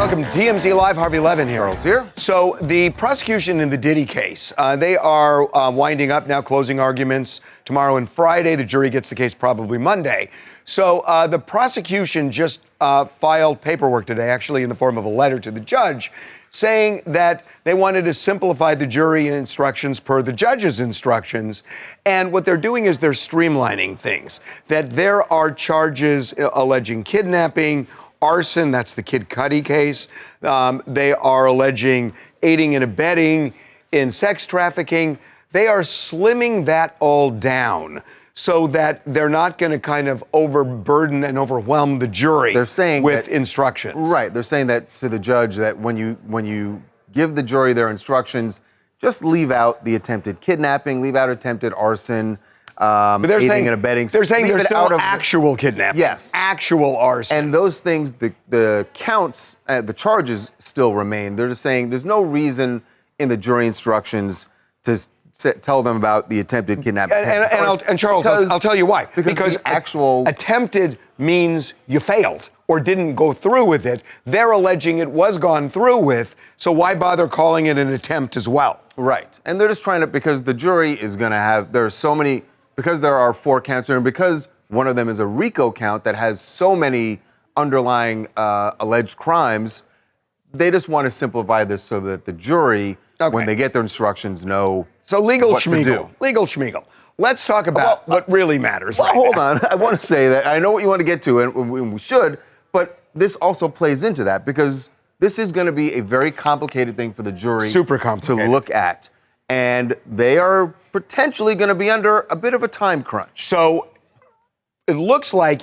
Welcome to TMZ Live. Harvey Levin here. Charles here. So the prosecution in the Diddy case, they are winding up now, closing arguments tomorrow and Friday. The jury gets the case probably Monday. So the prosecution just filed paperwork today, actually in the form of a letter to the judge, saying that they wanted to simplify the jury instructions per the judge's instructions. And what they're doing is they're streamlining things. That there are charges alleging kidnapping, arson, that's the Kid Cudi case. They are alleging aiding and abetting in sex trafficking. They are slimming that all down so that they're not going to kind of overburden and overwhelm the jury with instructions. Right. They're saying that to the judge that when you give the jury their instructions, just leave out the attempted kidnapping, leave out attempted arson, but they're aiding saying, and abetting. They're saying there's still actual kidnapping. Yes. Actual arson. And those things, the counts, the charges still remain. They're just saying there's no reason in the jury instructions to tell them about the attempted kidnapping. And Charles, I'll tell you why. Because attempted means you failed or didn't go through with it. They're alleging it was gone through with, so why bother calling it an attempt as well? Right. And they're just trying to, because the jury is going to have, there are so many, because there are 4 counts there, and because one of them is a RICO count that has so many underlying alleged crimes, they just want to simplify this so that the jury, when they get their instructions, know So legal what to do. Schmiegel. Let's talk about what really matters right hold now. on. I want to say that I know what you want to get to, and we should, but this also plays into that because this is going to be a very complicated thing for the jury to look at. And they are potentially going to be under a bit of a time crunch. So it looks like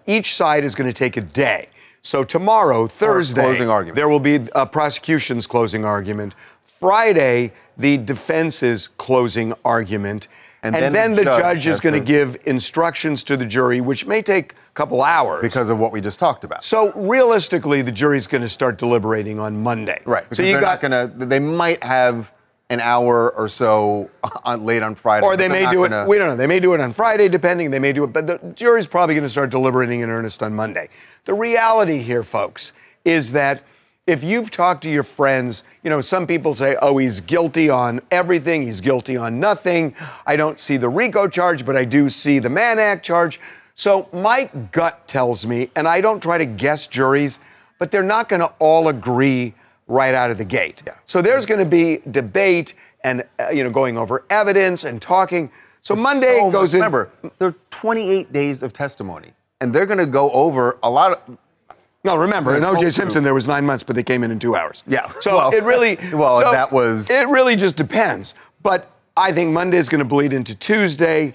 each side is going to take a day. So tomorrow, Thursday, there will be a prosecution's closing argument. Friday, the defense's closing argument. And then the judge is going to give instructions to the jury, which may take a couple hours. Because of what we just talked about. So realistically, the jury's going to start deliberating on Monday. Right. So they might have an hour or so late on Friday. Or they may do it, we don't know, they may do it on Friday, depending, they may do it, but the jury's probably going to start deliberating in earnest on Monday. The reality here, folks, is that if you've talked to your friends, you know, some people say, oh, he's guilty on everything, he's guilty on nothing. I don't see the RICO charge, but I do see the Mann Act charge. So my gut tells me, and I don't try to guess juries, but they're not going to all agree right out of the gate. Yeah. So there's going to be debate and, going over evidence and talking. So Monday goes in. Remember, there are 28 days of testimony, and they're going to go over a lot of. No, remember, in O.J. Simpson, there was 9 months, but they came in 2 hours. Yeah. So it really. It really just depends. But I think Monday's going to bleed into Tuesday.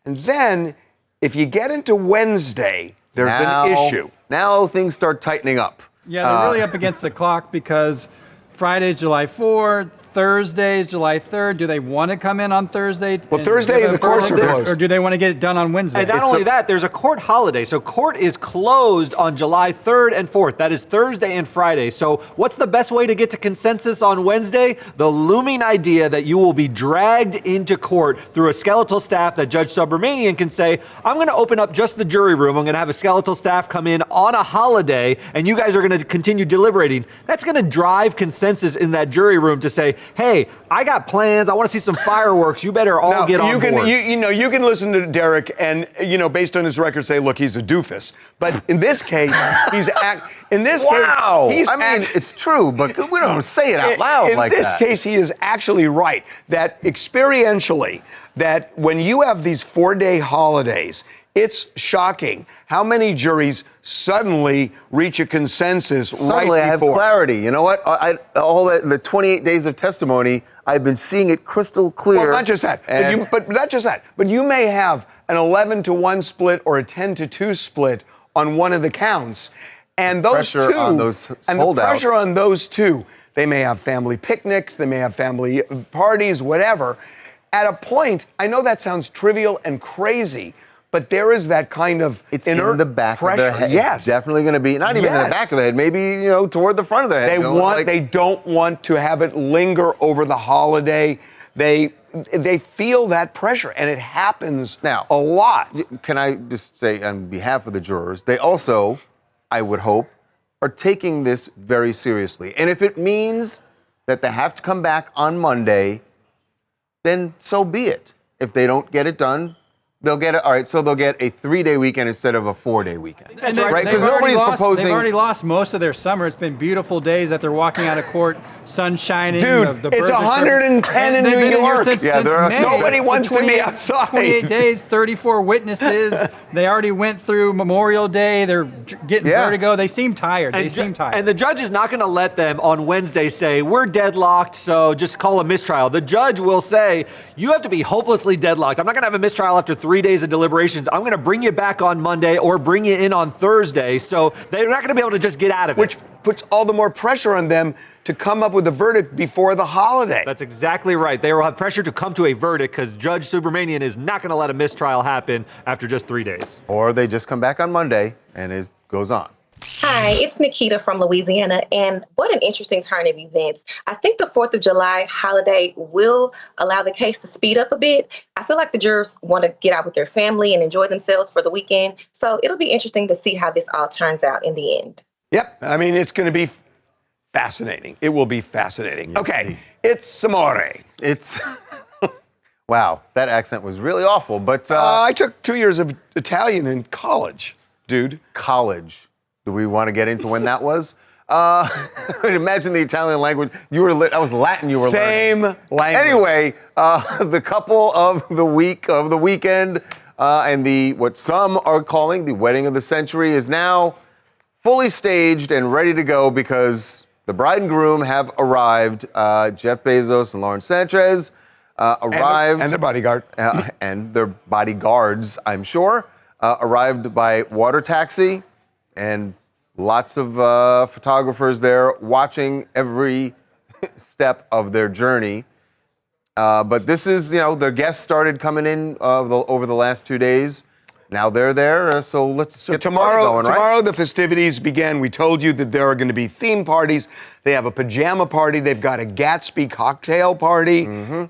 And then if you get into Wednesday, there's an issue. Now things start tightening up. Yeah, they're really up against the clock because Friday's July 4th, Thursday's July 3rd. Do they want to come in on Thursday? Well, Thursday the courts are closed. Or do they want to get it done on Wednesday? And not only that, there's a court holiday. So court is closed on July 3rd and 4th. That is Thursday and Friday. So what's the best way to get to consensus on Wednesday? The looming idea that you will be dragged into court through a skeletal staff that Judge Subramanian can say, I'm going to open up just the jury room. I'm going to have a skeletal staff come in on a holiday, and you guys are going to continue deliberating. That's going to drive consensus in that jury room to say, hey, I got plans. I want to see some fireworks. You better all get on board. You can listen to Derek and, based on his record, say, look, he's a doofus. But in this case, it's true, but we don't say it out loud like that. In this case, he is actually right that experientially, that when you have these 4-day holidays, it's shocking how many juries suddenly reach a consensus right before. Suddenly I have clarity. You know what? The 28 days of testimony, I've been seeing it crystal clear. Well, not just that. But not just that. But you may have an 11-1 split or a 10-2 split on one of the counts. And those two, the pressure on those two, they may have family picnics, they may have family parties, whatever. At a point, I know that sounds trivial and crazy, but there is that kind of it's inert in the back pressure. Of their head. Yes, it's definitely going to be not even in the back of the head, maybe toward the front of their head. They don't want to have it linger over the holiday. They feel that pressure, and it happens now a lot. Can I just say, on behalf of the jurors, they also, I would hope, are taking this very seriously. And if it means that they have to come back on Monday, then so be it. If they don't get it done, they'll get it. All right, so they'll get a 3-day weekend instead of a 4-day weekend. And right? Because nobody's proposing. They've already lost most of their summer. It's been beautiful days that they're walking out of court, sun shining. Dude, the it's birds are 110 in They've New been in here York. since May. Nobody wants to be 28 outside. 28 days, 34 witnesses. They already went through Memorial Day. They're getting vertigo. They seem tired. They seem tired. And the judge is not going to let them on Wednesday say, we're deadlocked, so just call a mistrial. The judge will say, you have to be hopelessly deadlocked. I'm not going to have a mistrial after 3 days of deliberations. I'm going to bring you back on Monday or bring you in on Thursday. So they're not going to be able to just get out of it. Which puts all the more pressure on them to come up with a verdict before the holiday. That's exactly right. They will have pressure to come to a verdict because Judge Subramanian is not going to let a mistrial happen after just 3 days. Or they just come back on Monday and it goes on. Hi, it's Nikita from Louisiana, and what an interesting turn of events. I think the 4th of July holiday will allow the case to speed up a bit. I feel like the jurors want to get out with their family and enjoy themselves for the weekend, so it'll be interesting to see how this all turns out in the end. Yep, I mean, it's going to be fascinating. It will be fascinating. Okay, it's amore. It's, wow, that accent was really awful, but... I took 2 years of Italian in college, dude. College. Do we want to get into when that was? Imagine the Italian language. That was Latin you were Same learning. language. Anyway, the couple of the weekend, and what some are calling the wedding of the century is now fully staged and ready to go because the bride and groom have arrived. Jeff Bezos and Lauren Sanchez arrived. And their bodyguard. And their bodyguards, I'm sure, arrived by water taxi. And lots of photographers there watching every step of their journey. But this is, their guests started coming in over the last 2 days. Now they're there, so let's get tomorrow, the party going, right? Tomorrow the festivities begin. We told you that there are going to be theme parties. They have a pajama party. They've got a Gatsby cocktail party.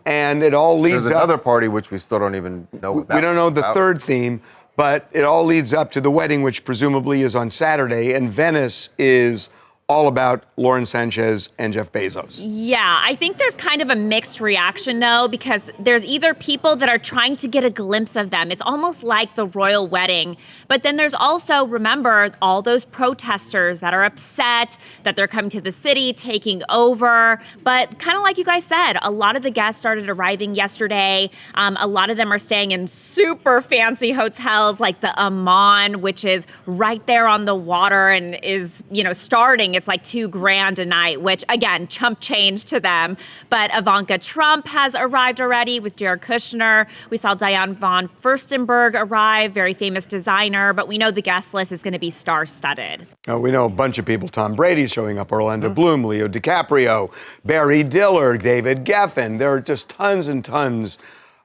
And it all leads up. There's another party which we still don't even know what we don't know the third theme. But it all leads up to the wedding, which presumably is on Saturday. And Venice is all about Lauren Sanchez and Jeff Bezos. Yeah, I think there's kind of a mixed reaction, though, because there's either people that are trying to get a glimpse of them. It's almost like the royal wedding. But then there's also, remember, all those protesters that are upset that they're coming to the city, taking over. But kind of like you guys said, a lot of the guests started arriving yesterday. A lot of them are staying in super fancy hotels like the Amman, which is right there on the water and is, starting. It's like $2,000 a night, which again, chump change to them. But Ivanka Trump has arrived already with Jared Kushner. We saw Diane von Furstenberg arrive, very famous designer, but we know the guest list is going to be star-studded. We know a bunch of people. Tom Brady's showing up, Orlando Bloom, Leo DiCaprio, Barry Diller, David Geffen. There are just tons and tons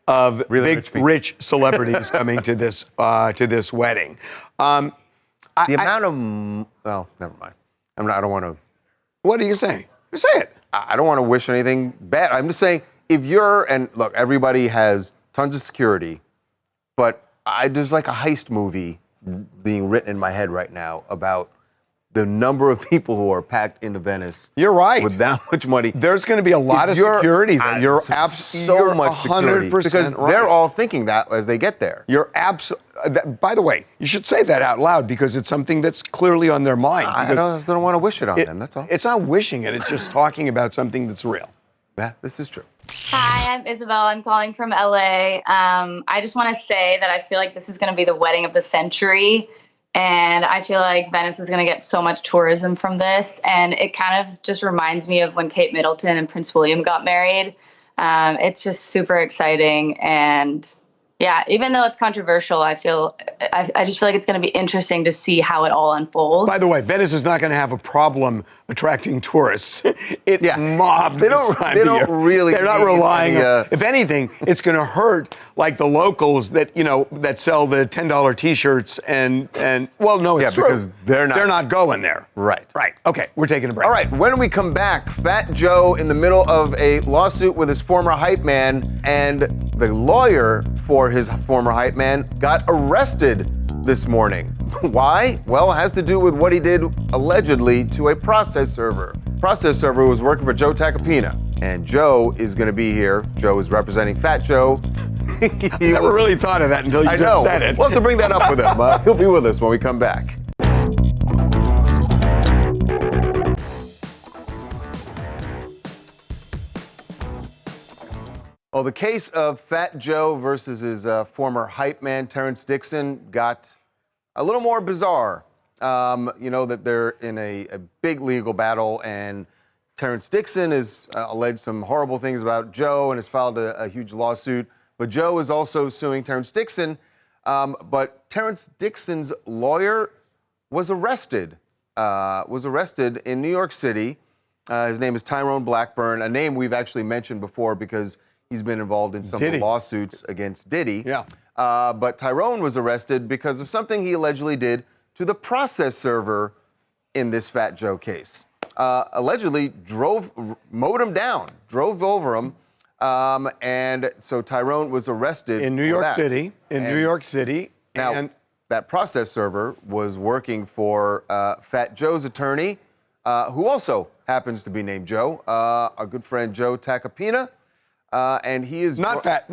of really big, rich celebrities coming to this wedding. Well, never mind. I don't want to. What are you saying? Say it. I don't want to wish anything bad. I'm just saying, and look, everybody has tons of security, but there's like a heist movie being written in my head right now about the number of people who are packed into Venice. You're right. With that much money. There's going to be a lot of security there. You're so much 100% because right. They're all thinking that as they get there. You're by the way, you should say that out loud because it's something that's clearly on their mind. I don't want to wish it on them, that's all. It's not wishing it. It's just talking about something that's real. Yeah, this is true. Hi, I'm Isabel. I'm calling from LA. I just want to say that I feel like this is going to be the wedding of the century. And I feel like Venice is going to get so much tourism from this. And it kind of just reminds me of when Kate Middleton and Prince William got married. It's just super exciting. And yeah, even though it's controversial, I just feel like it's going to be interesting to see how it all unfolds. By the way, Venice is not going to have a problem attracting tourists. Mobbed. They don't really. They're not relying on. If anything, it's going to hurt like the locals that that sell the $10 T-shirts and well, no, it's true because they're not going there. Right. Okay, we're taking a break. All right. When we come back, Fat Joe in the middle of a lawsuit with his former hype man, and the lawyer for his former hype man got arrested this morning. Why? Well, it has to do with what he did allegedly to a process server. Process server was working for Joe Tacopina, and Joe is going to be here. Joe is representing Fat Joe. Never really thought of that until you just said it. We'll have to bring that up with him. He'll be with us when we come back. Well, the case of Fat Joe versus his former hype man, Terrence Dixon, got a little more bizarre. You know that they're in a big legal battle, and Terrence Dixon has alleged some horrible things about Joe and has filed a huge lawsuit. But Joe is also suing Terrence Dixon. But Terrence Dixon's lawyer was arrested in New York City. His name is Tyrone Blackburn, a name we've actually mentioned before because he's been involved in some of the lawsuits against Diddy. Yeah. But Tyrone was arrested because of something he allegedly did to the process server in this Fat Joe case. Allegedly mowed him down, drove over him. And so Tyrone was arrested in New York City. Now, that process server was working for Fat Joe's attorney, who also happens to be named Joe, our good friend Joe Tacopina. And he is not Fat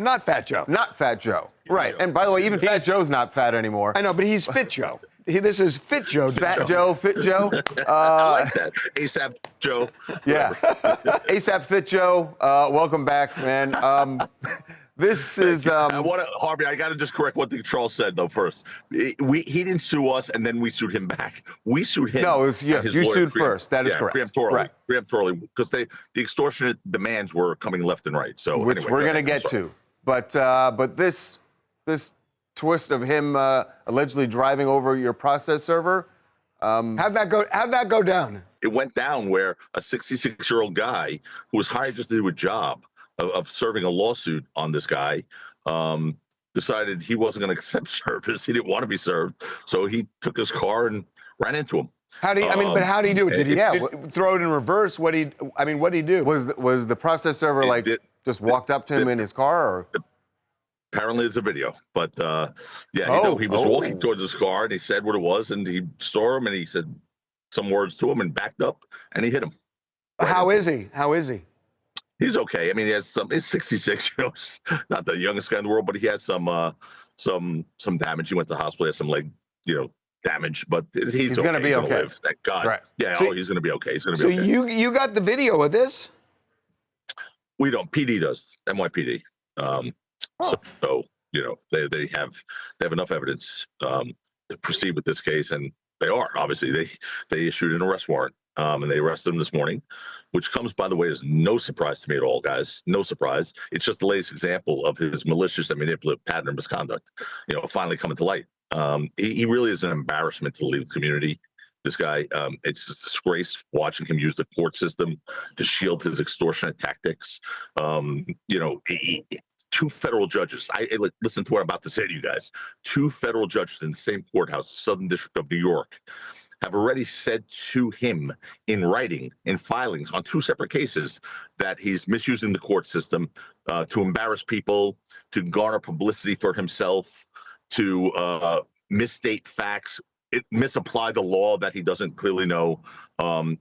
Joe. Not Fat Joe. Right. And by the way, even Fat Joe's not fat anymore. I know, but he's Fit Joe. This is Fit Joe. Fat Joe, Fit Joe. I like that. ASAP Joe. Yeah. ASAP Fit Joe. Welcome back, man. This is. Harvey, I got to just correct what the Charles said, though, first. He didn't sue us, and then we sued him back. We sued him. No, you sued first. That is correct. Preemptorily. Right. Preemptorily, because the extortionate demands were coming left and right. So which anyway, we're going to get to. But this twist of him allegedly driving over your process server. How'd that go down? It went down where a 66-year-old guy who was hired just to do a job of serving a lawsuit on this guy decided he wasn't going to accept service. He didn't want to be served, so he took his car and ran into him. How did he do it? Did he throw it in reverse? What did he do? Was the process server just walked up to him in his car, or? Apparently, it's a video, but he was walking towards his car and he said what it was, and he saw him and he said some words to him and backed up and he hit him. How is he? He's okay. I mean, he's 66, not the youngest guy in the world, but he has some damage. He went to the hospital, had some leg, damage, but he's going to be okay. Live, thank God. Right. Yeah. He's going to be okay. He's going to be okay. So you got the video of this? We don't. PD does. NYPD. So they have enough evidence to proceed with this case, and they are obviously they issued an arrest warrant. And they arrested him this morning, which comes, by the way, as no surprise to me at all, guys. No surprise. It's just the latest example of his malicious and manipulative pattern of misconduct, finally coming to light. He really is an embarrassment to the legal community. This guy, it's a disgrace watching him use the court system to shield his extortionate tactics. Two federal judges. Listen to what I'm about to say to you guys. Two federal judges in the same courthouse, Southern District of New York, have already said to him in writing, in filings on two separate cases, that he's misusing the court system to embarrass people, to garner publicity for himself, to misstate facts, misapply the law that he doesn't clearly know.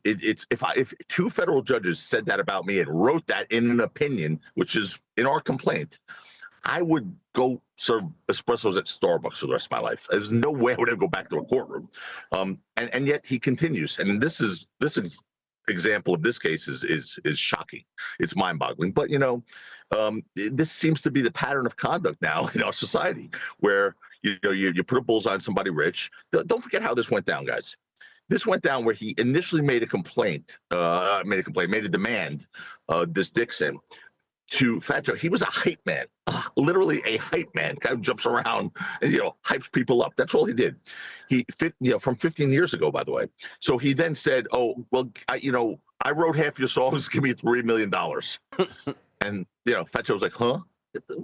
If two federal judges said that about me and wrote that in an opinion, which is in our complaint, I would go serve espressos at Starbucks for the rest of my life. There's no way I would ever go back to a courtroom. And yet he continues. And this example of this case is shocking. It's mind-boggling. But this seems to be the pattern of conduct now in our society, where you put a bullseye on somebody rich. Don't forget how this went down, guys. This went down where he initially made a demand, this Dixon, to Fat Joe. He was a hype man, literally a hype man. Guy who jumps around and hypes people up. That's all he did. From 15 years ago, by the way. So he then said, "Oh, well, I wrote half your songs. Give me $3 million." And Fat Joe was like, "Huh?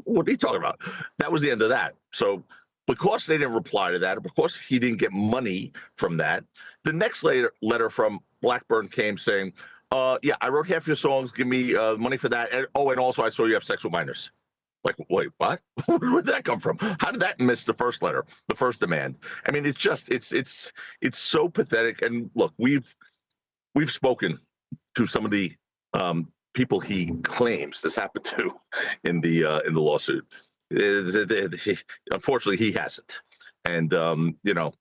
What are you talking about?" That was the end of that. So because they didn't reply to that, or because he didn't get money from that, the next letter from Blackburn came saying, I wrote half your songs. Give me money for that. And also I saw you have sex with minors. Like, wait, what? Where did that come from? How did that miss the first letter, the first demand? I mean, it's so pathetic. And look, we've spoken to some of the people he claims this happened to in the lawsuit. Unfortunately, he hasn't. And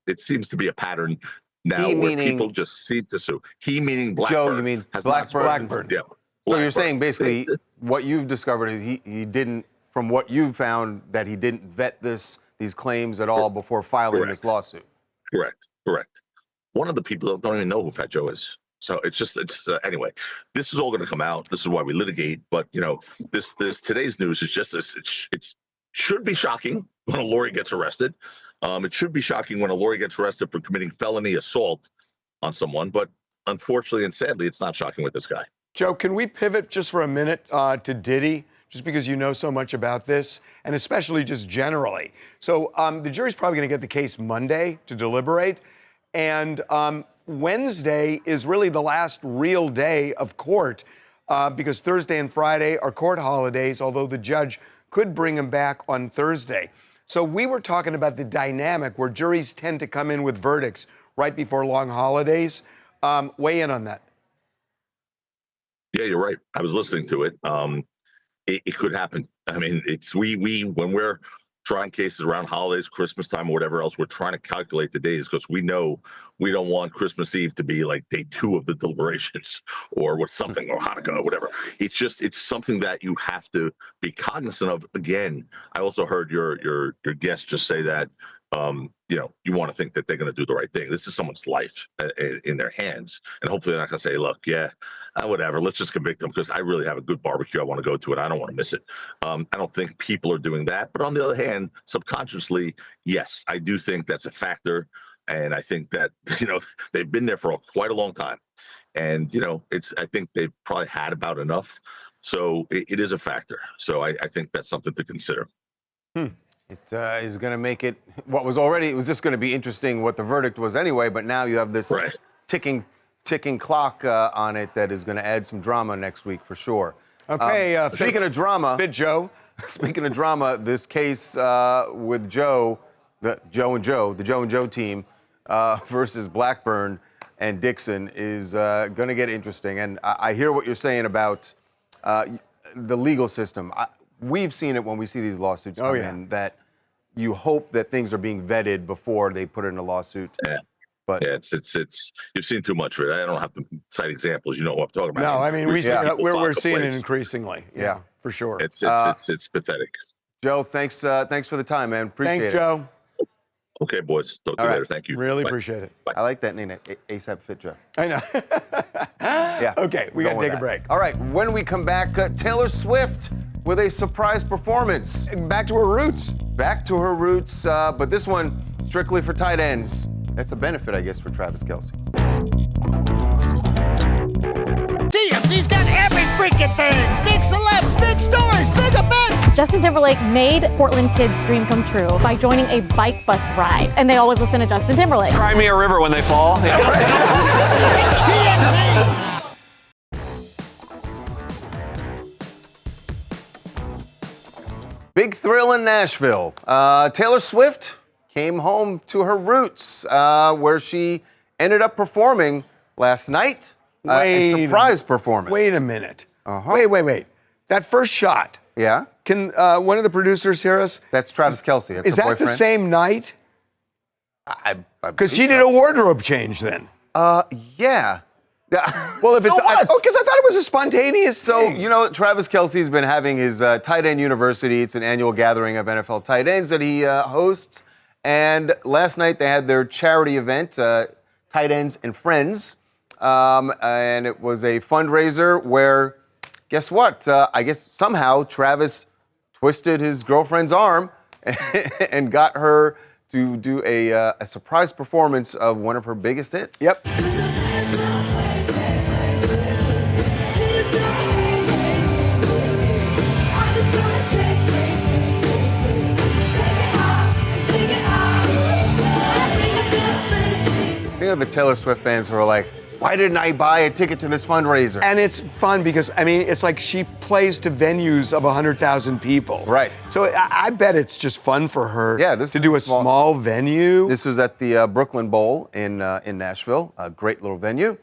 it seems to be a pattern now where people just seem to sue. He meaning Blackburn. Joe, you mean Blackburn? Yeah. So you're saying basically what you've discovered is he didn't, from what you found, that he didn't vet these claims at all before filing this lawsuit. Correct. One of the people don't even know who Fat Joe is. So anyway, this is all going to come out. This is why we litigate. But this today's news is just this. It should be shocking when a lawyer gets arrested. It should be shocking when a lawyer gets arrested for committing felony assault on someone. But unfortunately and sadly, it's not shocking with this guy. Joe, can we pivot just for a minute to Diddy, just because you know so much about this, and especially just generally? So the jury's probably going to get the case Monday to deliberate, and Wednesday is really the last real day of court because Thursday and Friday are court holidays, although the judge could bring him back on Thursday. So we were talking about the dynamic where juries tend to come in with verdicts right before long holidays. Weigh in on that. Yeah, you're right. I was listening to it. It could happen. I mean, we when we're trying cases around holidays, Christmas time, or whatever else, we're trying to calculate the days because we know we don't want Christmas Eve to be like day 2 of the deliberations or something, or Hanukkah or whatever. It's something that you have to be cognizant of. Again, I also heard your guest just say that you want to think that they're going to do the right thing. This is someone's life in their hands, and hopefully they're not going to say, "Look, whatever, let's just convict them because I really have a good barbecue I want to go to and I don't want to miss it." I don't think people are doing that, but on the other hand, subconsciously, yes, I do think that's a factor, and I think that they've been there for quite a long time, and I think they've probably had about enough, so it is a factor. So I think that's something to consider. It is going to make it it was just going to be interesting what the verdict was anyway, but now you have this ticking clock on it that is going to add some drama next week for sure. Okay. Speaking of drama, Joe. Speaking of drama, this case with the Joe and Joe team versus Blackburn and Dixon is going to get interesting. And I hear what you're saying about the legal system. We've seen it when we see these lawsuits come in, that you hope that things are being vetted before they put in a lawsuit. Yeah. But it's you've seen too much of it. I don't have to cite examples. You know what I'm talking about. No, I mean we're seeing it increasingly. Yeah, for sure. It's pathetic. Joe, thanks for the time, man. Appreciate it. Thanks, Joe. Okay, boys. Talk to you later. Thank you. Really Bye. appreciate it. Bye. I like that name, ASAP Fit Joe. I know. Yeah. Okay, we got to take a break. All right, when we come back, Taylor Swift with a surprise performance. Back to her roots. But this one strictly for tight ends. That's a benefit, I guess, for Travis Kelce. TMZ's got every freaking thing. Big celebs, big stories, big events. Justin Timberlake made Portland kids' dream come true by joining a bike bus ride. And they always listen to Justin Timberlake. Cry me a river when they fall. Yeah. It's TMZ. Big thrill in Nashville. Taylor Swift came home to her roots, where she ended up performing last night. A surprise performance. Wait a minute. Wait. That first shot. Yeah? Can one of the producers hear us? That's Travis Kelce. That's Is her that boyfriend. the same night? Because she believe did a wardrobe change then. Yeah. Well, if So it's what? because I thought it was a spontaneous So, thing. Travis Kelce's been having his tight end university. It's an annual gathering of NFL tight ends that he hosts. And last night they had their charity event, Tight Ends and Friends. And it was a fundraiser where, guess what? I guess somehow Travis twisted his girlfriend's arm and got her to do a surprise performance of one of her biggest hits. Yep. The Taylor Swift fans who are like, Why didn't I buy a ticket to this fundraiser? And it's fun because, I mean, it's like she plays to venues of 100,000 people. Right. So I bet it's just fun for her this to is do a small venue. This was at the Brooklyn Bowl in Nashville, a great little venue.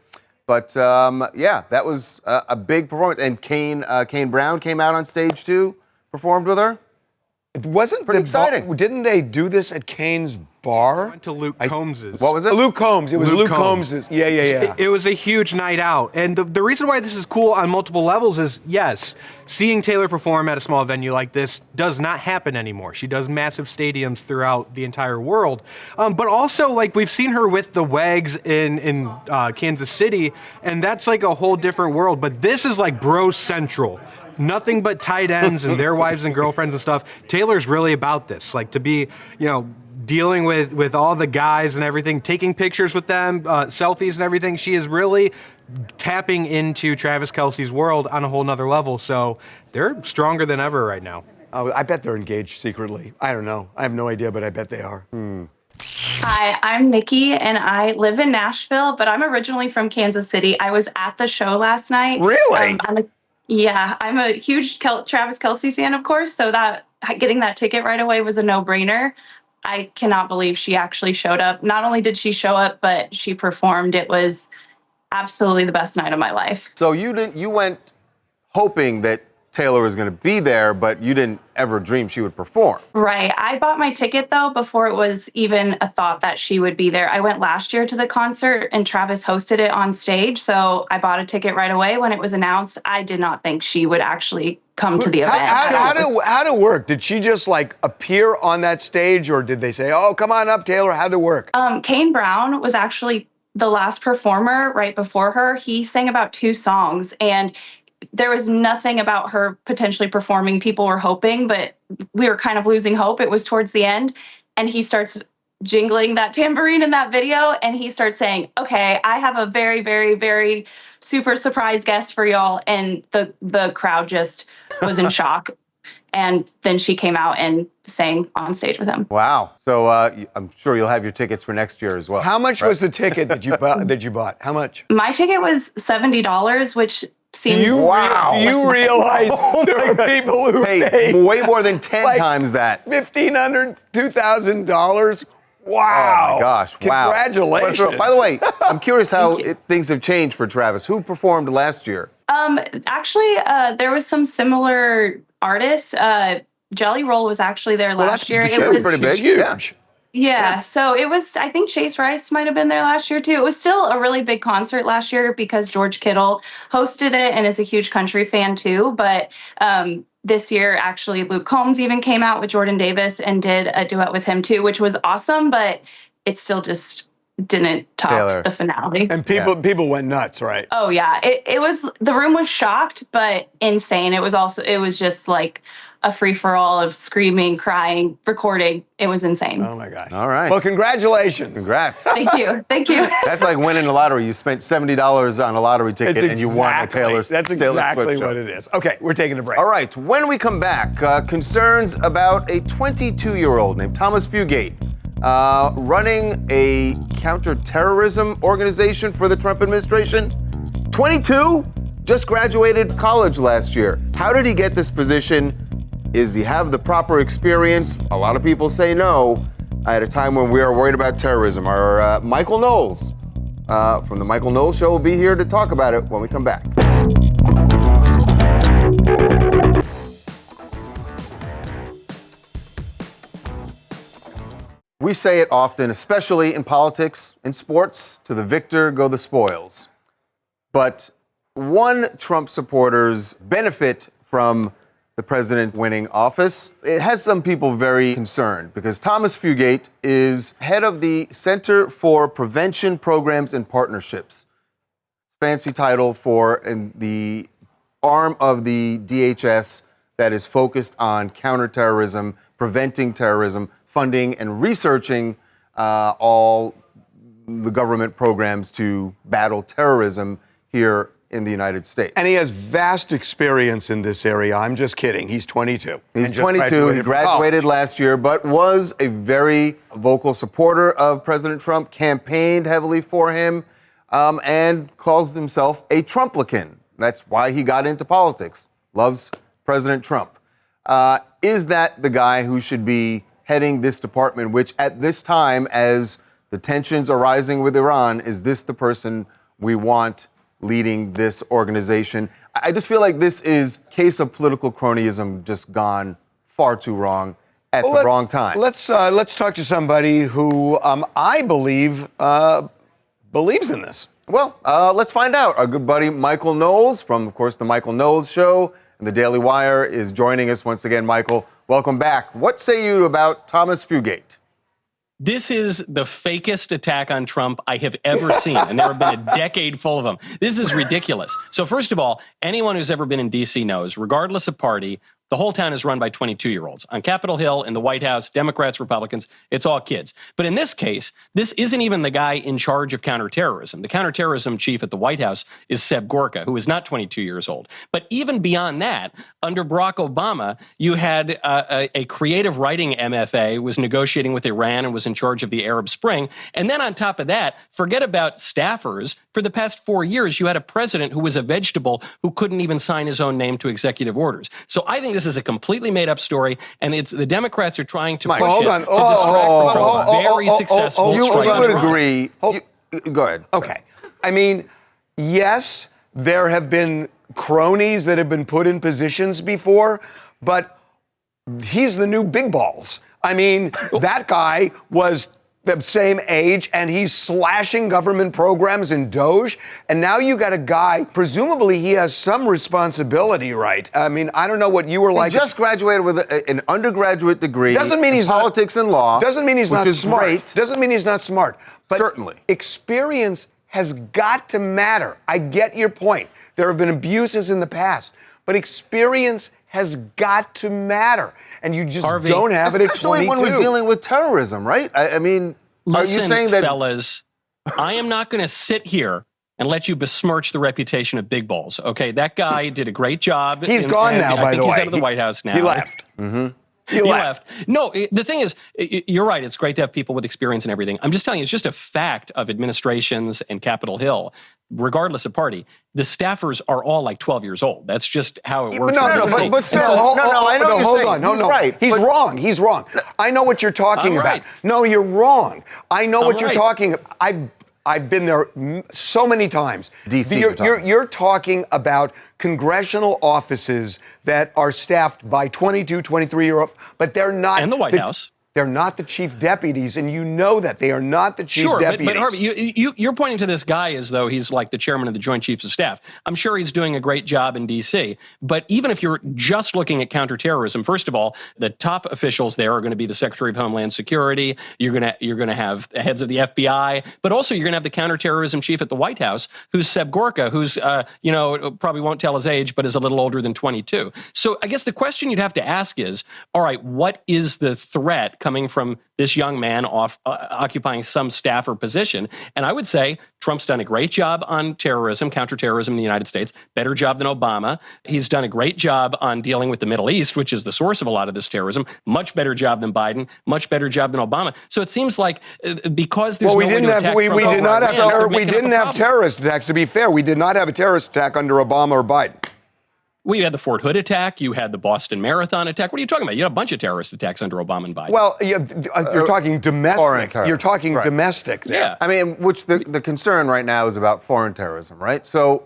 But that was a big performance. And Kane Brown came out on stage too, performed with her. It wasn't pretty exciting. Didn't they do this at Kane's bar? Went to Luke Combs's. What was it? Luke Combs. It was Luke Combs's. Yeah. It was a huge night out. And the reason why this is cool on multiple levels is, yes, seeing Taylor perform at a small venue like this does not happen anymore. She does massive stadiums throughout the entire world. But also, like, we've seen her with the Wags in Kansas City, and that's like a whole different world. But this is like bro central. Nothing but tight ends and their wives and girlfriends and stuff. Taylor's really about this, like, to be, dealing with all the guys and everything, taking pictures with them, selfies and everything. She is really tapping into Travis Kelce's world on a whole nother level. So they're stronger than ever right now. Oh, I bet they're engaged secretly. I don't know. I have no idea, but I bet they are. Hi, I'm Nikki, and I live in Nashville, but I'm originally from Kansas City. I was at the show last night. Really? I'm a huge Travis Kelce fan, of course, so that getting that ticket right away was a no-brainer. I cannot believe she actually showed up. Not only did she show up, but she performed. It was absolutely the best night of my life. So you went hoping that Taylor was going to be there, but you didn't ever dream she would perform. Right. I bought my ticket, though, before it was even a thought that she would be there. I went last year to the concert, and Travis hosted it on stage, so I bought a ticket right away when it was announced. I did not think she would actually come to the event. How did it work? Did she just, like, appear on that stage, or did they say, oh, come on up, Taylor? How did it work? Kane Brown was actually the last performer right before her. He sang about 2 songs, and there was nothing about her potentially performing. People were hoping, but we were kind of losing hope. It was towards the end, and he starts jingling that tambourine in that video, and he starts saying, okay, I have a very, very, very super surprise guest for y'all, and the crowd just was in shock. And then she came out and sang on stage with him. Wow. So I'm sure you'll have your tickets for next year as well. How much was the ticket that you bought? How much? My ticket was $70, which seems... Do you realize there are people who pay way more than 10 times that? $1,500, $2,000? Wow. Oh my gosh, wow. Congratulations. By the way, I'm curious how things have changed for Travis. Who performed last year? Actually, there was some similar artists. Jelly Roll was actually there last year. It was pretty big. Huge. Yeah, so it was, I think Chase Rice might have been there last year too. It was still a really big concert last year because George Kittle hosted it and is a huge country fan too. But this year, actually, Luke Combs even came out with Jordan Davis and did a duet with him too, which was awesome, but it still just didn't top the finale. And people went nuts, right? Oh yeah, it was, the room was shocked, but insane. It was just like a free-for-all of screaming, crying, recording. It was insane. Oh my God. All right. Well, congratulations. Congrats. Thank you. That's like winning the lottery. You spent $70 on a lottery ticket and you won a Taylor Swift show. That's exactly what it is. Okay, we're taking a break. All right, when we come back, concerns about a 22-year-old named Thomas Fugate running a counterterrorism organization for the Trump administration. 22? Just graduated college last year. How did he get this position? Does he have the proper experience? A lot of people say no. At a time when we are worried about terrorism. Our Michael Knowles from the Michael Knowles Show will be here to talk about it when we come back. We say it often, especially in politics, in sports, to the victor go the spoils. But one Trump supporters benefit from the president winning office. It has some people very concerned because Thomas Fugate is head of the Center for Prevention Programs and Partnerships. Fancy title for the arm of the DHS that is focused on counterterrorism, preventing terrorism, funding and researching all the government programs to battle terrorism here in the United States. And he has vast experience in this area. I'm just kidding. He's 22. He's 22. He graduated last year, but was a very vocal supporter of President Trump, campaigned heavily for him. and calls himself a Trumplican. That's why he got into politics. Loves President Trump. Is that the guy who should be heading this department, which at this time, as the tensions are rising with Iran, is this the person we want leading this organization? I just feel like this is case of political cronyism just gone far too wrong at the wrong time. Let's talk to somebody who I believe believes in this. Well, let's find out. Our good buddy Michael Knowles from, of course, the Michael Knowles Show and the Daily Wire is joining us once again. Michael, welcome back. What say you about Thomas Fugate? This is the fakest attack on Trump I have ever seen, and there have been a decade full of them. This is ridiculous. So first of all, anyone who's ever been in D.C. knows, regardless of party, the whole town is run by 22-year-olds. On Capitol Hill, in the White House, Democrats, Republicans, it's all kids. But in this case, this isn't even the guy in charge of counterterrorism. The counterterrorism chief at the White House is Seb Gorka, who is not 22 years old. But even beyond that, under Barack Obama, you had a creative writing MFA, was negotiating with Iran and was in charge of the Arab Spring. And then on top of that, forget about staffers. For the past 4 years, you had a president who was a vegetable who couldn't even sign his own name to executive orders. So I think this is a completely made-up story, and it's the Democrats are trying to push it to distract from Trump's very successful strike. You would agree. Go ahead. Okay. I mean, yes, there have been cronies that have been put in positions before, but he's the new big balls. I mean, that guy was the same age, and he's slashing government programs in Doge. And now you got a guy, presumably he has some responsibility, right? I mean, I don't know what you were like. He just graduated with an undergraduate degree doesn't mean he's in politics and law. Doesn't mean he's not smart. Great. Doesn't mean he's not smart. But certainly. Experience has got to matter. I get your point. There have been abuses in the past, but experience has got to matter. And you just don't have it at 22. Especially when we're dealing with terrorism, right? I mean, listen, are you saying that... fellas, I am not going to sit here and let you besmirch the reputation of Big Balls. Okay, that guy did a great job. He's gone now, by the way. He's out of the White House now. He left. He left. No, the thing is, you're right. It's great to have people with experience and everything. I'm just telling you, it's just a fact of administrations and Capitol Hill, regardless of party. The staffers are all like 12 years old. That's just how it works. I know Hold on. He's right. He's wrong. He's wrong. I know what you're talking about. No, you're wrong. I know what you're talking about. I've been there so many times. You're talking about congressional offices that are staffed by 22, 23-year-olds, but they're not. And the White House. They're not the chief deputies, and you know that. They are not the chief deputies. But Harvey, you're pointing to this guy as though he's like the chairman of the Joint Chiefs of Staff. I'm sure he's doing a great job in D.C., but even if you're just looking at counterterrorism, first of all, the top officials there are going to be the Secretary of Homeland Security. You're going to have the heads of the FBI, but also you're going to have the counterterrorism chief at the White House, who's Seb Gorka, who's probably won't tell his age, but is a little older than 22. So I guess the question you'd have to ask is, all right, what is the threat coming from this young man occupying some staffer position? And I would say Trump's done a great job on terrorism, counterterrorism in the United States, better job than Obama. He's done a great job on dealing with the Middle East, which is the source of a lot of this terrorism, much better job than Biden, much better job than Obama. So it seems like because there's we didn't have terrorist attacks. To be fair, we did not have a terrorist attack under Obama or Biden. Well, you had the Fort Hood attack. You had the Boston Marathon attack. What are you talking about? You had a bunch of terrorist attacks under Obama and Biden. Well, you're talking domestic. You're talking domestic there. Yeah. I mean, which the concern right now is about foreign terrorism, right? So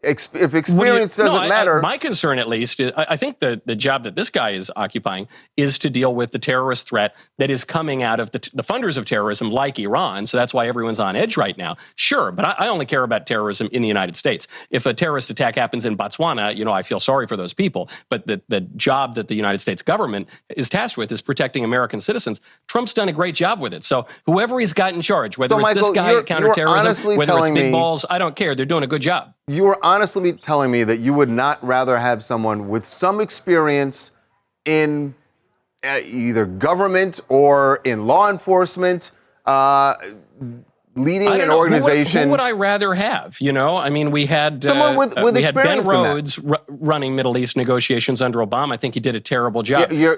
if experience doesn't matter. My concern, at least, is I think the job that this guy is occupying is to deal with the terrorist threat that is coming out of the funders of terrorism, like Iran. So that's why everyone's on edge right now. Sure, but I only care about terrorism in the United States. If a terrorist attack happens in Botswana, I feel sorry for those people. But the job that the United States government is tasked with is protecting American citizens. Trump's done a great job with it. So whoever he's got in charge, whether it's this guy at counterterrorism, whether it's Big Balls, I don't care. They're doing a good job. You were honestly telling me that you would not rather have someone with some experience in either government or in law enforcement leading an organization. Who would I rather have? I mean, we had someone with we had Ben experience Rhodes running Middle East negotiations under Obama. I think he did a terrible job. No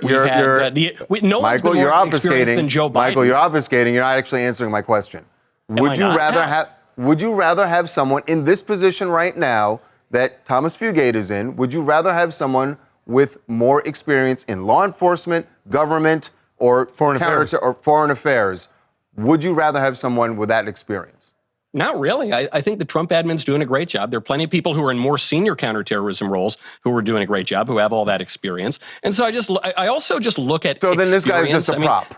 one's been more experienced than Joe Biden. Michael, you're obfuscating. You're not actually answering my question. Would you rather have? would you rather have someone in this position right now that Thomas Fugate is in? Would you rather have someone with more experience in law enforcement, government, or foreign affairs? Would you rather have someone with that experience? Not really. I think the Trump admin's doing a great job. There are plenty of people who are in more senior counterterrorism roles who are doing a great job, who have all that experience. And so I also just look at So then this guy's just a prop.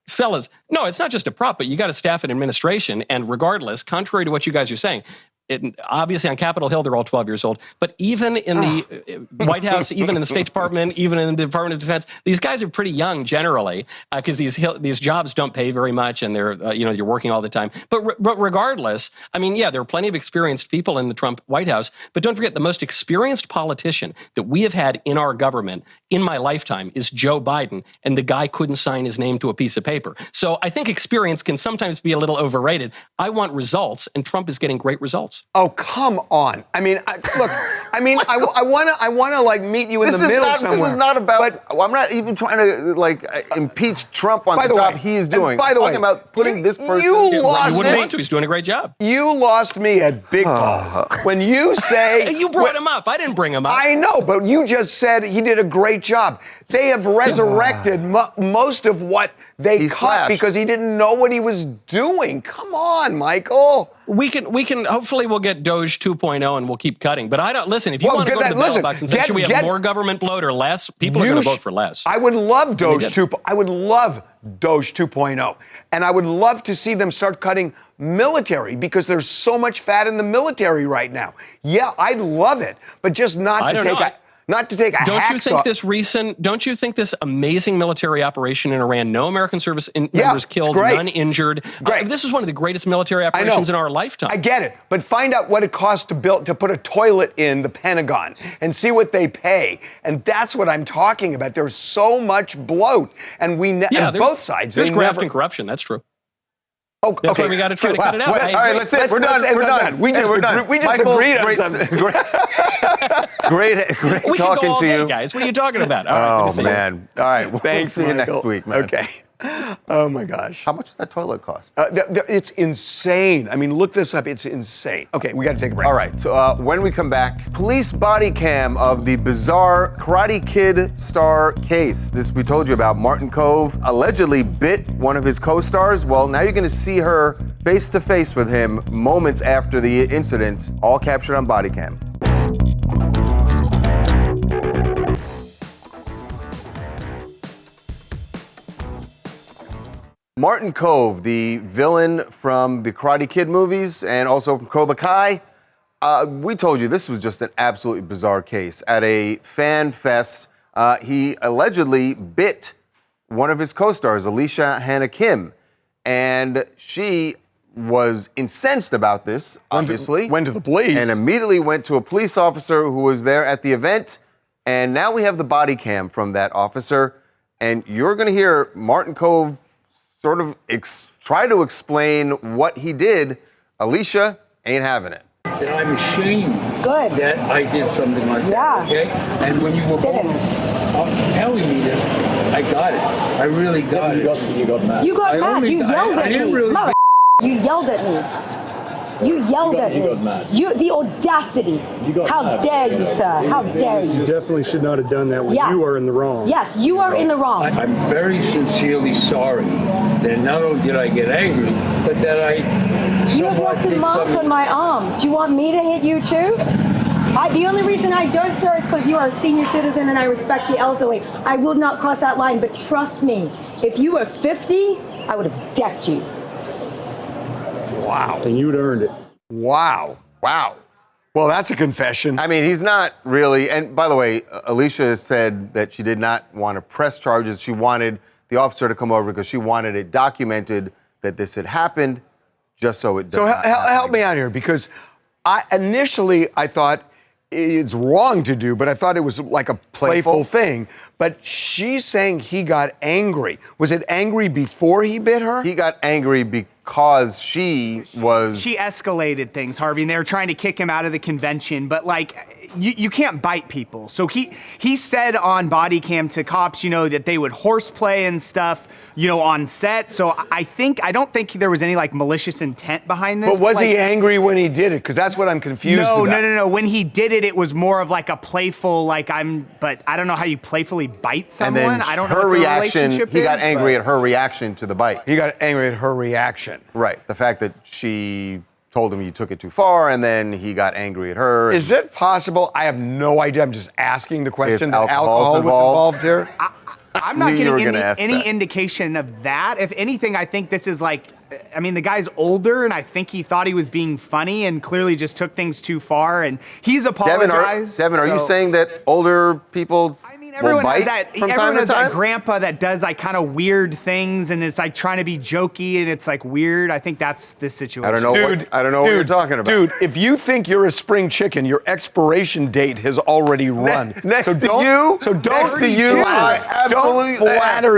Fellas, no, it's not just a prop, but you got to staff an administration. And regardless, contrary to what you guys are saying, obviously on Capitol Hill, they're all 12 years old. But even in the White House, even in the State Department, even in the Department of Defense, these guys are pretty young generally because these jobs don't pay very much, and they're you're working all the time. But regardless, I mean, yeah, there are plenty of experienced people in the Trump White House. But don't forget, the most experienced politician that we have had in our government in my lifetime is Joe Biden, and the guy couldn't sign his name to a piece of paper. So I think experience can sometimes be a little overrated. I want results, and Trump is getting great results. Oh, come on. I mean, look, I want to like meet you in the middle somewhere. This is not about, I'm not even trying to like impeach Trump on the job he is doing. By the way, I'm talking about putting this person. You wouldn't want to. He's doing a great job. You lost me at Big Balls. When you say... You brought him up. I didn't bring him up. I know, but you just said he did a great job. They have resurrected most of what they cut because he didn't know what he was doing. Come on, Michael. We can hopefully we'll get Doge 2.0 and we'll keep cutting. But I don't listen. If you want to go to the ballot box and say, should we have more government bloat or less? People are going to vote for less. I would love Doge 2.0. I would love Doge 2.0, and I would love to see them start cutting military because there's so much fat in the military right now. Yeah, I'd love it, but just not to take a hacksaw. Don't you think this amazing military operation in Iran, no American service members killed, none injured. Great. This is one of the greatest military operations in our lifetime. I get it, but find out what it costs to put a toilet in the Pentagon and see what they pay. And that's what I'm talking about. There's so much bloat, and both sides. There's graft and corruption. That's true. Oh, That's why we got to try to cut it out. All right, that's it. We're done. We just agreed on something. Great we talking can go all to day, you, guys. What are you talking about? All right, man. All right, we'll see you next week, man. Okay. Oh my gosh. How much does that toilet cost? It's insane. I mean, look this up. It's insane. Okay, we got to take a break. All right. So when we come back, police body cam of the bizarre Karate Kid star case. This we told you about. Martin Kove allegedly bit one of his co-stars. Well, now you're going to see her face to face with him moments after the incident, all captured on body cam. Martin Kove, the villain from the Karate Kid movies and also from Cobra Kai, we told you this was just an absolutely bizarre case. At a fan fest, he allegedly bit one of his co-stars, Alicia Hannah Kim, and she was incensed about this, obviously. Went to the police. And immediately went to a police officer who was there at the event, and now we have the body cam from that officer, and you're going to hear Martin Kove sort of try to explain what he did. Alicia ain't having it. And I'm ashamed that I did something like that, okay? And when you were both telling me this, I got it. I really got it. You got mad. You got mad. You yelled at me. You yelled at me. You yelled at me. You got mad. The audacity. How dare you, sir? How dare you? You definitely should not have done that when you are in the wrong. Yes, you are in the wrong. I'm very sincerely sorry that not only did I get angry, but that I You have left a mark on my arm. Do you want me to hit you too? The only reason I don't, sir, is because you are a senior citizen and I respect the elderly. I will not cross that line, but trust me, if you were 50, I would have decked you. Wow. And you'd earned it. Wow. Well, that's a confession. I mean, he's not really, and by the way, Alicia said that she did not want to press charges. She wanted the officer to come over because she wanted it documented that this had happened, just so it does not happen. Help me out here, because initially I thought it's wrong to do, but I thought it was like a playful thing. But she's saying he got angry. Was it angry before he bit her? He got angry because she escalated things, Harvey, and they were trying to kick him out of the convention. But like, you can't bite people. So he said on body cam to cops, that they would horseplay and stuff, on set. So I don't think there was any like malicious intent behind this. But was he angry when he did it? Because that's what I'm confused about. No. When he did it, it was more of like a playful, but I don't know how you playfully bite someone. And then I don't know her what the reaction, relationship he got is, angry at her reaction to the bite. He got angry at her reaction. Right. The fact that she told him you took it too far, and then he got angry at her. Is it possible? I have no idea. I'm just asking the question. If That alcohol was involved here? I'm not getting any that. indication of that. If anything, I think this is like, the guy's older, and I think he thought he was being funny and clearly just took things too far, and he's apologized. Devin, are you saying that older people everyone will has bite that. from Everyone time to has that time? grandpa that does like kind of weird things, and it's like trying to be jokey, and it's like weird. I think that's this situation. I don't know what you're talking about. Dude, if you think you're a spring chicken, your expiration date has already run. Next to don't flatter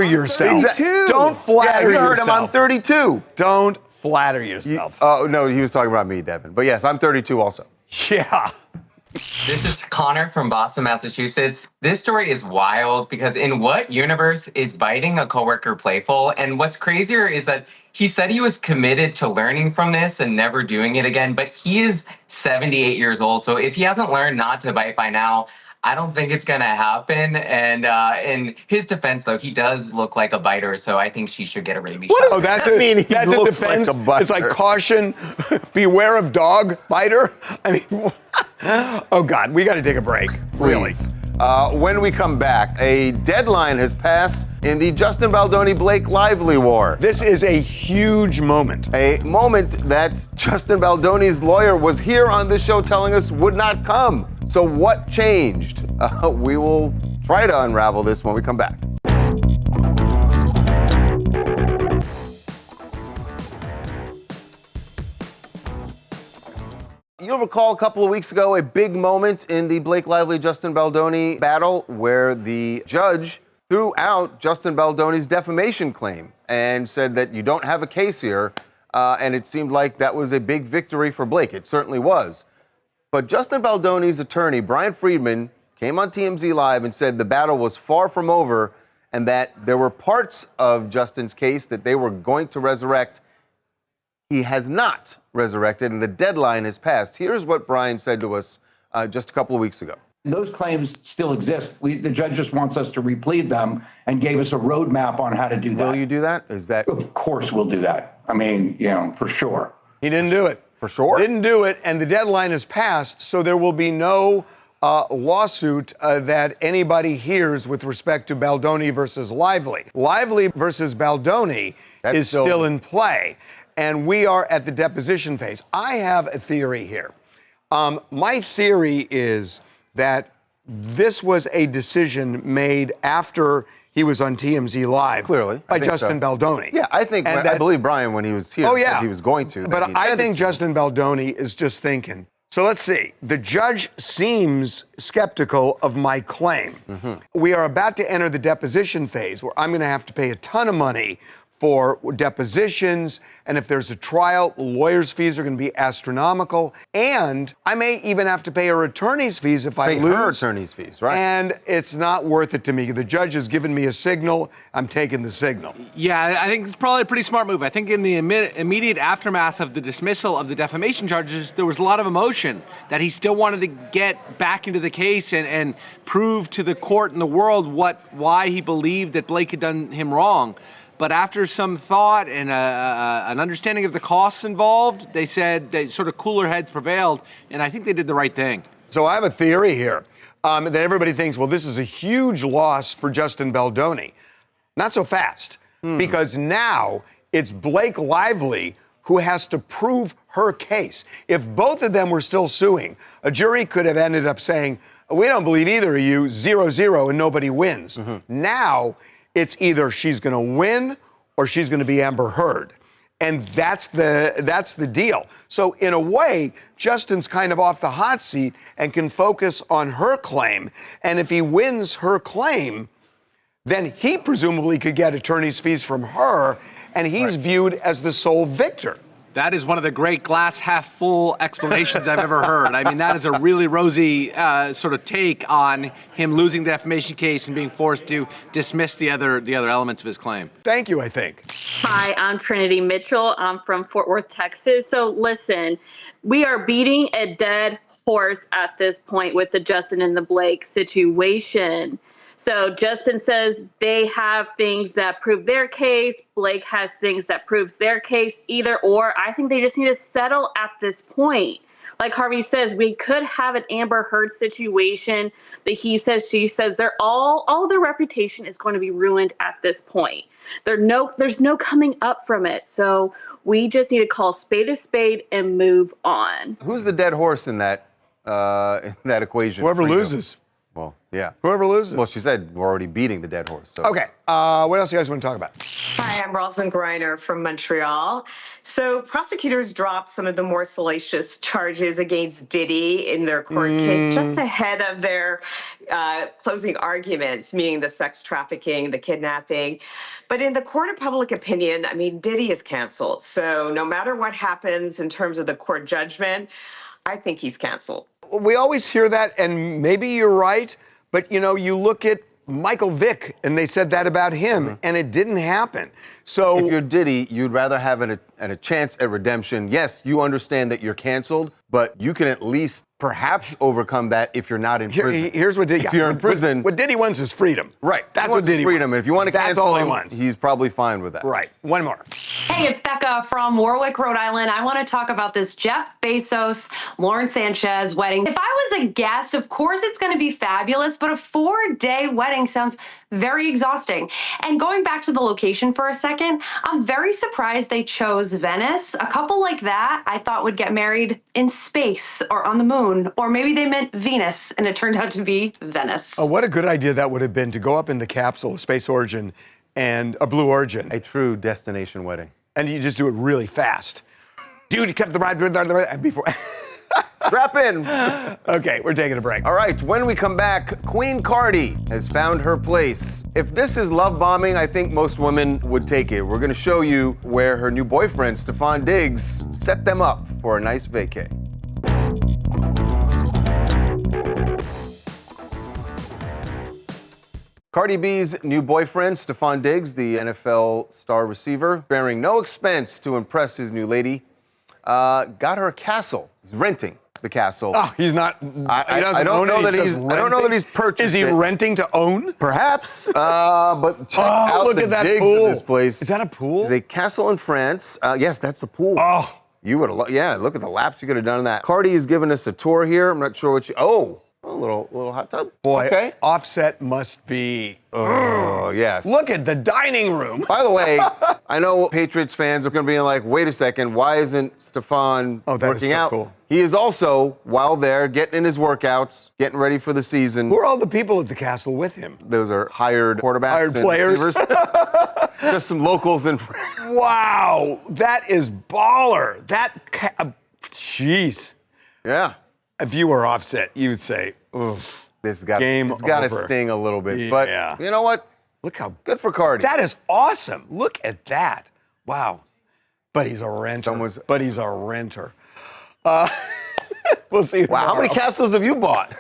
yourself. Don't flatter you heard yourself. him, I'm 32. Don't flatter yourself. Oh, no, he was talking about me, Devin. But yes, I'm 32 also. Yeah. This is Connor from Boston, Massachusetts. This story is wild because in what universe is biting a coworker playful? And what's crazier is that he said he was committed to learning from this and never doing it again, but he is 78 years old. So if he hasn't learned not to bite by now, I don't think it's gonna happen. And in his defense, though, he does look like a biter, so I think she should get a rabies shot. Oh, that's a defense. It's like caution, beware of dog biter. I mean, oh God, we got to take a break. Really. When we come back, a deadline has passed in the Justin Baldoni-Blake Lively war. This is a huge moment. A moment that Justin Baldoni's lawyer was here on this show telling us would not come. So what changed? We will try to unravel this when we come back. You'll recall a couple of weeks ago a big moment in the Blake Lively-Justin Baldoni battle where the judge threw out Justin Baldoni's defamation claim and said that you don't have a case here, and it seemed like that was a big victory for Blake. It certainly was. But Justin Baldoni's attorney, Brian Friedman, came on TMZ Live and said the battle was far from over and that there were parts of Justin's case that they were going to resurrect. He has not resurrected, and the deadline has passed. Here's what Brian said to us just a couple of weeks ago. Those claims still exist. The judge just wants us to replead them and gave us a roadmap on how to do that. Will you do that? Is that? Of course we'll do that. I mean, for sure. He didn't do it. For sure? Didn't do it, and the deadline has passed, so there will be no lawsuit that anybody hears with respect to Baldoni versus Lively. Lively versus Baldoni is still in play, and we are at the deposition phase. I have a theory here. My theory is that this was a decision made after he was on TMZ Live. Clearly. By Justin Baldoni. Yeah, I believe Brian when he was here said he was going to. But I think Justin Baldoni is just thinking. So let's see. The judge seems skeptical of my claim. We are about to enter the deposition phase where I'm going to have to pay a ton of money for depositions, and if there's a trial, lawyers' fees are going to be astronomical, and I may even have to pay her attorney's fees if I lose. Her attorney's fees, right? And it's not worth it to me. The judge has given me a signal. I'm taking the signal. Yeah, I think it's probably a pretty smart move. I think in the immediate aftermath of the dismissal of the defamation charges, there was a lot of emotion that he still wanted to get back into the case and prove to the court and the world why he believed that Blake had done him wrong. But after some thought and an understanding of the costs involved, they said that sort of cooler heads prevailed, and I think they did the right thing. So I have a theory here that everybody thinks, well, this is a huge loss for Justin Baldoni. Not so fast, because now it's Blake Lively who has to prove her case. If both of them were still suing, a jury could have ended up saying, we don't believe either of you, 0-0, and nobody wins. Now, it's either she's going to win or she's going to be Amber Heard. And that's the deal. So in a way, Justin's kind of off the hot seat and can focus on her claim. And if he wins her claim, then he presumably could get attorney's fees from her, and he's viewed as the sole victor. That is one of the great glass half full explanations I've ever heard. I mean, that is a really rosy sort of take on him losing the defamation case and being forced to dismiss the other elements of his claim. Thank you, I think. Hi, I'm Trinity Mitchell. I'm from Fort Worth, Texas. So listen, we are beating a dead horse at this point with the Justin and the Blake situation. So Justin says they have things that prove their case. Blake has things that proves their case. Either or, I think they just need to settle at this point. Like Harvey says, we could have an Amber Heard situation. The he says, she says, they're all their reputation is going to be ruined at this point. There's no coming up from it. So we just need to call spade a spade and move on. Who's the dead horse in that equation? Whoever loses. Well, yeah. Whoever loses. Well, she said we're already beating the dead horse. So. Okay. What else do you guys want to talk about? Hi, I'm Rosalind Griner from Montreal. So prosecutors dropped some of the more salacious charges against Diddy in their court case just ahead of their closing arguments, meaning the sex trafficking, the kidnapping. But in the court of public opinion, I mean, Diddy is canceled. So no matter what happens in terms of the court judgment, I think he's canceled. We always hear that, and maybe you're right, but you look at Michael Vick, and they said that about him, and it didn't happen. So if you're Diddy, you'd rather have a chance at redemption. Yes, you understand that you're canceled, but you can at least perhaps overcome that if you're not in prison. Here's what Diddy. If you're in prison, what Diddy wants is freedom. Right. That's what Diddy freedom. wants. If you want to cancel all he him, wants. He's probably fine with that. Right. One more. Hey, it's Becca from Warwick, Rhode Island. I want to talk about this Jeff Bezos Lauren Sanchez wedding. If I was a guest, of course it's going to be fabulous, but a 4-day wedding sounds very exhausting. And going back to the location for a second, I'm very surprised they chose Venice. A couple like that I thought would get married in space or on the moon, or maybe they meant Venus and it turned out to be Venice. Oh, what a good idea that would have been to go up in the capsule, Space Origin, and a Blue Origin. A true destination wedding. And you just do it really fast. Dude, accept the ride before. Strap in. Okay, we're taking a break. All right, when we come back, Queen Cardi has found her place. If this is love bombing, I think most women would take it. We're going to show you where her new boyfriend, Stefon Diggs, set them up for a nice vacay. Cardi B's new boyfriend, Stefon Diggs, the NFL star receiver, bearing no expense to impress his new lady, got her a castle. He's renting the castle. Oh, he's not. I don't know that he's purchased. Is he renting to own? Perhaps. But check out look the at that digs pool. of this place. Is that a pool? It's a castle in France. Yes, that's the pool. Oh, you would have. Yeah, look at the laps you could have done in that. Cardi has given us a tour here. I'm not sure what you. Oh. A little hot tub. Boy, okay. Offset must be. Oh, yes. Look at the dining room. By the way, I know Patriots fans are going to be like, wait a second, why isn't Stefon working out? Cool. He is also, while there, getting in his workouts, getting ready for the season. Who are all the people at the castle with him? Those are hired quarterbacks. Hired players. Just some locals in. Wow, that is baller. Jeez. Yeah. If you were Offset, you would say, oof. It's got to sting a little bit. Yeah. But you know what? Look how good for Cardi. That is awesome. Look at that. Wow. But he's a renter. We'll see. Wow, how many castles have you bought?